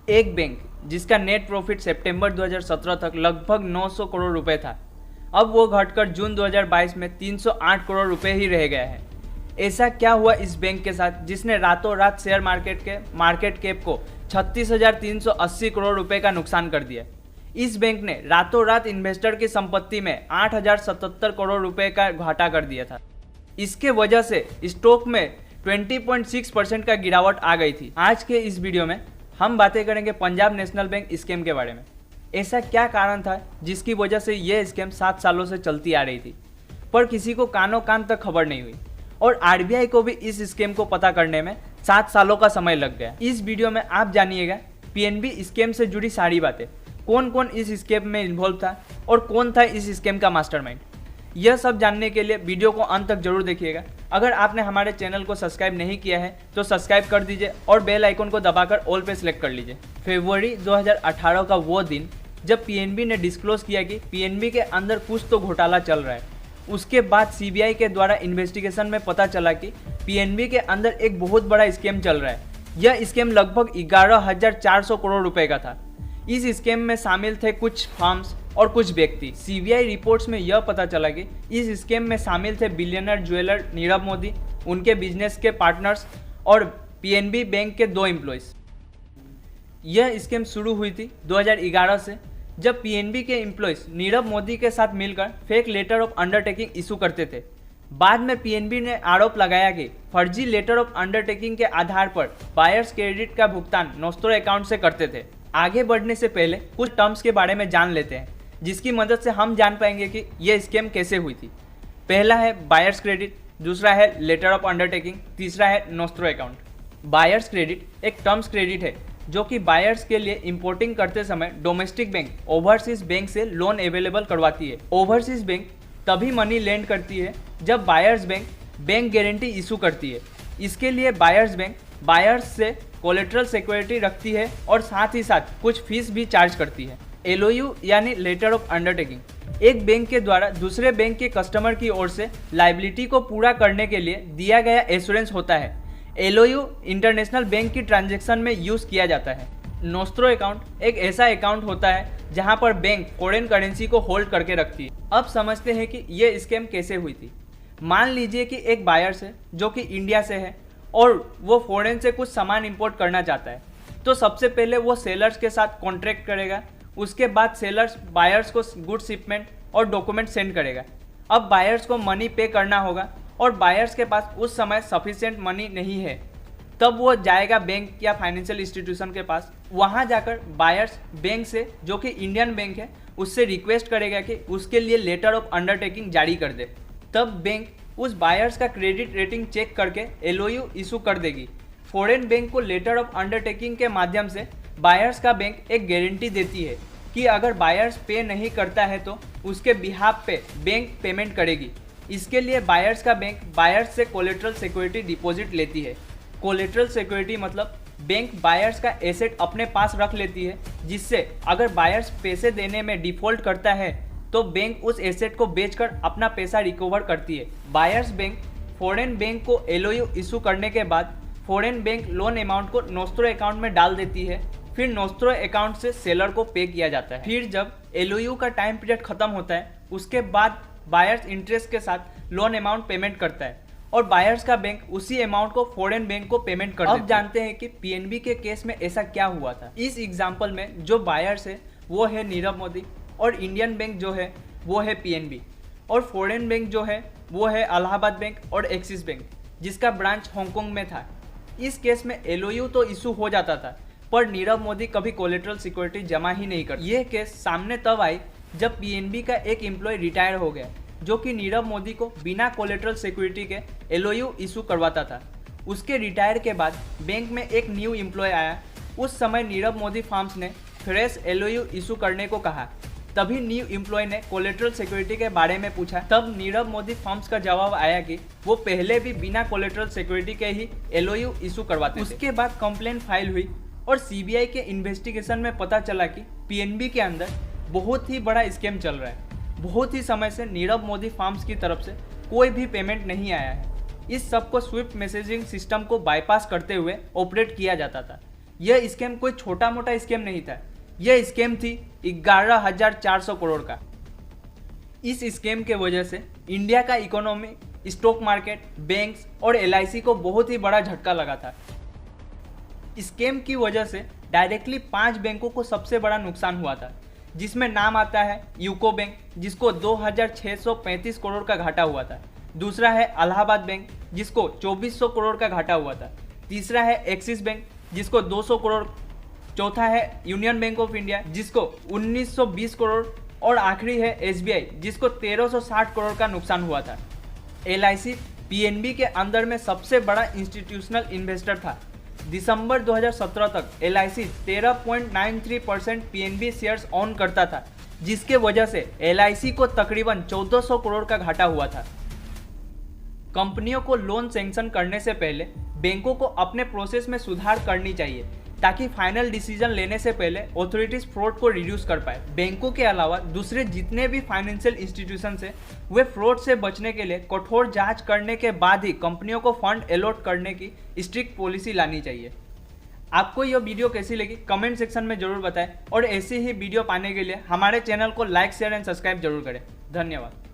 एक बैंक जिसका net profit सितंबर 2017 तक लगभग 900 करोड़ रुपए था, अब वो घटकर जून 2022 में 308 करोड़ रुपए ही रह गया है। ऐसा क्या हुआ इस बैंक के साथ जिसने रातों रात शेयर मार्केट के मार्केट कैप को 36,380 करोड़ रुपए का नुकसान कर दिया। इस बैंक ने रातों रात इन्वेस्टर की संपत्ति में 8,077 करोड़ रुपए का घाटा कर दिया था। इसके वजह से स्टॉक में 20.6% का गिरावट आ गई थी। आज के इस वीडियो में हम बातें करेंगे पंजाब नेशनल बैंक स्कैम के बारे में। ऐसा क्या कारण था जिसकी वजह से यह स्कैम 7 सालों से चलती आ रही थी, पर किसी को कानों कान तक खबर नहीं हुई, और आरबीआई को भी इस स्कैम को पता करने में 7 सालों का समय लग गया। इस वीडियो में आप जानिएगा पीएनबी स्कैम से जुड़ी सारी बातें, कौन कौन इस स्कैम में इन्वॉल्व था और कौन था इस स्कैम का मास्टरमाइंड। यह सब जानने के लिए वीडियो को अंत तक जरूर देखिएगा। अगर आपने हमारे चैनल को सब्सक्राइब नहीं किया है तो सब्सक्राइब कर दीजिए और बेल आइकन को दबाकर ऑल पे सिलेक्ट कर लीजिए। फरवरी 2018 का वो दिन जब पीएनबी ने डिस्क्लोज किया कि पीएनबी के अंदर कुछ तो घोटाला चल रहा है। उसके बाद सीबीआई के द्वारा इन्वेस्टिगेशन में पता चला कि पीएनबी के अंदर एक बहुत बड़ा स्कैम चल रहा है। यह स्कैम लगभग 11,400 करोड़ रुपए का था। इस स्कैम में शामिल थे कुछ फर्म्स और कुछ व्यक्ति। सीबीआई रिपोर्ट्स में यह पता चला कि इस स्कैम में शामिल थे बिलियनर ज्वेलर नीरव मोदी, उनके बिजनेस के पार्टनर्स और पीएनबी बैंक के 2 एम्प्लॉयज। यह स्कैम शुरू हुई थी 2011 से, जब पीएनबी के एम्प्लॉयज नीरव मोदी के साथ मिलकर fake letter of undertaking issue करते थे। बाद में पीएनबी ने आरोप लगाया कि फर्जी लेटर ऑफ अंडरटेकिंग के आधार पर बायर्स क्रेडिट का भुगतान नोस्ट्रो अकाउंट से करते थे। आगे बढ़ने से पहले कुछ टर्म्स के बारे में जान लेते हैं, जिसकी मदद से हम जान पाएंगे कि यह स्कैम कैसे हुई थी। पहला है बायर्स क्रेडिट, दूसरा है लेटर ऑफ अंडरटेकिंग, तीसरा है नोस्ट्रो अकाउंट। बायर्स क्रेडिट एक टर्म्स क्रेडिट है जो कि बायर्स के लिए इंपोर्टिंग करते समय डोमेस्टिक बैंक ओवरसीज बैंक से लोन अवेलेबल करवाती है। ओवरसीज बैंक तभी मनी लेंड करती है जब बायर्स बैंक गारंटी इशू करती है। इसके लिए बायर्स बैंक बायर्स से कोलेटरल सिक्योरिटी रखती है और साथ ही साथ कुछ फीस भी चार्ज करती है। एलओयू यानी लेटर ऑफ अंडरटेकिंग एक बैंक के द्वारा दूसरे बैंक के कस्टमर की ओर से लायबिलिटी को पूरा करने के लिए दिया गया एश्योरेंस होता है। एलओयू इंटरनेशनल बैंक की ट्रांजैक्शन में यूज किया जाता है। नोस्ट्रो अकाउंट एक ऐसा अकाउंट होता है जहां पर बैंक फॉरेन करेंसी को होल्ड करके रखती है। अब समझते हैं कि यह स्कैम कैसे हुई थी। मान लीजिए कि एक बायर्स है जो कि इंडिया से है और वो फॉरेन से कुछ सामान इंपोर्ट करना चाहता है, तो सबसे पहले वो सेलर्स के साथ कॉन्ट्रैक्ट करेगा। उसके बाद सेलर्स बायर्स को गुड शिपमेंट और डॉक्यूमेंट सेंड करेगा। अब बायर्स को मनी पे करना होगा और बायर्स के पास उस समय सफिशिएंट मनी नहीं है, तब वो जाएगा बैंक या फाइनेंशियल इंस्टीट्यूशन के पास। वहाँ जाकर बायर्स बैंक से, जो कि इंडियन बैंक है, उससे रिक्वेस्ट करेगा कि उसके लिए लेटर ऑफ अंडरटेकिंग जारी कर दे। तब बैंक उस बायर्स का क्रेडिट रेटिंग चेक करके एलओयू इशू कर देगी। फॉरेन बैंक को लेटर ऑफ अंडरटेकिंग के माध्यम से बायर्स का बैंक एक गारंटी देती है कि अगर बायर्स पे नहीं करता है तो उसके बिहाफ पे बैंक पेमेंट करेगी। इसके लिए बायर्स का बैंक बायर्स से कोलेटरल सिक्योरिटी डिपॉजिट लेती है। कोलेटरल सिक्योरिटी मतलब बैंक बायर्स का एसेट अपने पास रख लेती है, जिससे अगर बायर्स पैसे देने में डिफॉल्ट करता है तो बैंक उस एसेट को बेचकर अपना पैसा रिकवर करती है। बायर्स बैंक फॉरेन बैंक को एलओयू इशू करने के बाद फॉरेन बैंक लोन अमाउंट को नोस्ट्रो अकाउंट में डाल देती है। फिर नोस्ट्रो अकाउंट से सेलर को पे किया जाता है। फिर जब एलओयू का टाइम पीरियड खत्म होता है, उसके बाद बायर्स इंटरेस्ट के साथ लोन अमाउंट पेमेंट करता है और बायर्स का बैंक उसी अमाउंट को फॉरेन बैंक को पेमेंट कर देता है। अब जानते हैं कि पीएनबी के केस में ऐसा क्या हुआ था। इस एग्जाम्पल में जो बायर्स है वो है नीरव मोदी और इंडियन बैंक जो है वो है पीएनबी, और फॉरेन बैंक जो है वो है इलाहाबाद बैंक और एक्सिस बैंक, जिसका ब्रांच हांगकांग में था। इस केस में एलओयू तो इशू हो जाता था, पर नीरव मोदी कभी कोलेटरल सिक्योरिटी जमा ही नहीं करते। यह केस सामने तब आई जब पीएनबी का एक एम्प्लॉय रिटायर हो गया, जो कि नीरव मोदी को बिना कोलेटरल सिक्योरिटी के एलओयू इशू करवाता था। उसके रिटायर के बाद बैंक में एक न्यू एम्प्लॉय आया। उस समय नीरव मोदी फर्म्स ने फ्रेश एलओयू इशू करने को कहा। तभी न्यू एम्प्लॉय ने कोलेटरल सिक्योरिटी के बारे में पूछा। तब नीरव मोदी फर्म्स का जवाब आया कि वो पहले भी बिना कोलेटरल सिक्योरिटी के ही एलओयू इशू करवाते थे। उसके बाद कंप्लेंट फाइल हुई और सीबीआई के इन्वेस्टिगेशन में पता चला कि पीएनबी के अंदर बहुत ही बड़ा स्कैम चल रहा है। बहुत ही समय से नीरव मोदी फर्म्स की तरफ से कोई भी पेमेंट नहीं आया है। इस सब को स्विफ्ट मैसेजिंग सिस्टम को बाईपास करते हुए ऑपरेट किया जाता था। यह स्कैम कोई छोटा मोटा स्कैम नहीं था, यह स्कैम थी 11,400 करोड़ का। इस स्कैम के वजह से इंडिया का इकोनॉमी, स्टॉक मार्केट, बैंक्स और LIC को बहुत ही बड़ा झटका लगा था। स्कैम की वजह से डायरेक्टली 5 बैंकों को सबसे बड़ा नुकसान हुआ था, जिसमें नाम आता है यूको बैंक, जिसको 2,635 करोड़ का घाटा हुआ था। दूसरा है इलाहाबाद बैंक, जिसको 2,400 करोड़ का घाटा हुआ था। तीसरा है एक्सिस बैंक, जिसको 200 करोड़। चौथा है यूनियन बैंक ऑफ इंडिया, जिसको 1,920 करोड़। और आखिरी है SBI, जिसको 1,360 करोड़ का नुकसान हुआ था। LIC PNB के अंदर में सबसे बड़ा इंस्टीट्यूशनल इन्वेस्टर था। दिसंबर 2017 तक LIC 13.93% PNB शेयर्स ऑन करता था, जिसके वजह से LIC को तकरीबन 1,400 करोड़ का घाटा हुआ था। कंपनियों को लोन सैंक्शन करने से पहले बैंकों को अपने प्रोसेस में सुधार करनी चाहिए, ताकि फाइनल डिसीजन लेने से पहले अथॉरिटीज फ्रॉड को रिड्यूस कर पाए। बैंकों के अलावा दूसरे जितने भी फाइनेंशियल इंस्टीट्यूशन है, वे फ्रॉड से बचने के लिए कठोर जांच करने के बाद ही कंपनियों को फंड अलॉट करने की स्ट्रिक्ट पॉलिसी लानी चाहिए। आपको यह वीडियो कैसी लगी कमेंट सेक्शन में जरूर बताएं, और ऐसी ही वीडियो पाने के लिए हमारे चैनल को लाइक, शेयर एंड सब्सक्राइब जरूर करें। धन्यवाद।